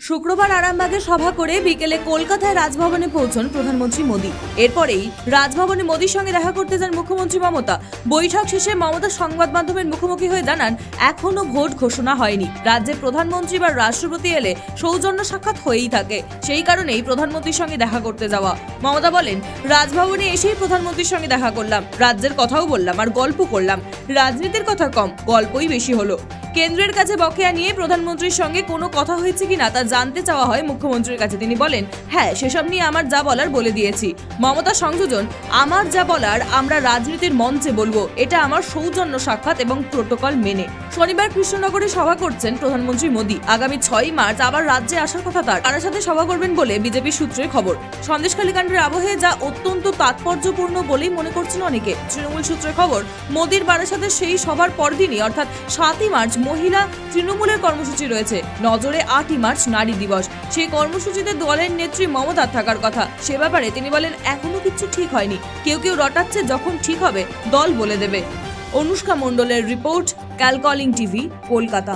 শুক্রবার আরামবাগে সভা করে বিকেলে কলকাতায় রাজভবনে পৌঁছন প্রধানমন্ত্রী মোদী। এরপরেই রাজভবনে মোদীর সঙ্গে দেখা করতে যান মুখ্যমন্ত্রী মমতা। বৈঠক শেষে মমতা সংবাদ মাধ্যমের মুখোমুখি হয়ে জানান, এখনো ভোট ঘোষণা হয়নি। রাজ্যের প্রধানমন্ত্রী বা রাষ্ট্রপতি এলে সৌজন্য সাক্ষাৎ হয়েই থাকে, সেই কারণেই প্রধানমন্ত্রীর সঙ্গে দেখা করতে যাওয়া। মমতা বলেন, রাজভবনে এসেই প্রধানমন্ত্রীর সঙ্গে দেখা করলাম, রাজ্যের কথাও বললাম আর গল্প করলাম। রাজনীতির কথা কম, গল্পই বেশি হলো। কেন্দ্রের কাছে বকেয়া নিয়ে প্রধানমন্ত্রীর সঙ্গে কোনো কথা হয়েছে কিনা তা জানতে চাওয়া হয় মুখ্যমন্ত্রীর কাছে। তিনি বলেন, হ্যাঁ, সেসব নিয়ে আমার যা বলার বলে দিয়েছি। মমতা সংযোজন, আমার যা বলার আমরা রাজনীতির মঞ্চে বলবো, এটা আমার সৌজন্য সাক্ষাৎ এবং প্রোটোকল মেনে। শনিবার কৃষ্ণনগরে সভা করছেন প্রধানমন্ত্রী মোদী। আগামী 6 মার্চ আবার রাজ্যে আসার কথা তার। কার সাথে সভা করবেন বলে বিজেপি সূত্রের খবর। সন্দেশখালী কাণ্ডের আবহে যা অত্যন্ত তাৎপর্যপূর্ণ বলেই মনে করছেন অনেকে। তৃণমূল সূত্রের খবর, মোদীর বারাসাতে সেই সভার পরদিনই অর্থাৎ 7ই মার্চ মহিলা তৃণমূলের কর্মসূচি রয়েছে। নজরে 8ই মার্চ নারী দিবস। সেই কর্মসূচিতে দলের নেত্রী মমতার থাকার কথা। সে ব্যাপারে তিনি বলেন, এখনো কিছু ঠিক হয়নি, কেউ রটাচ্ছে, যখন ঠিক হবে দল বলে দেবে। অনুষ্কা মণ্ডলের রিপোর্ট, ক্যালকলিং টিভি, কলকাতা।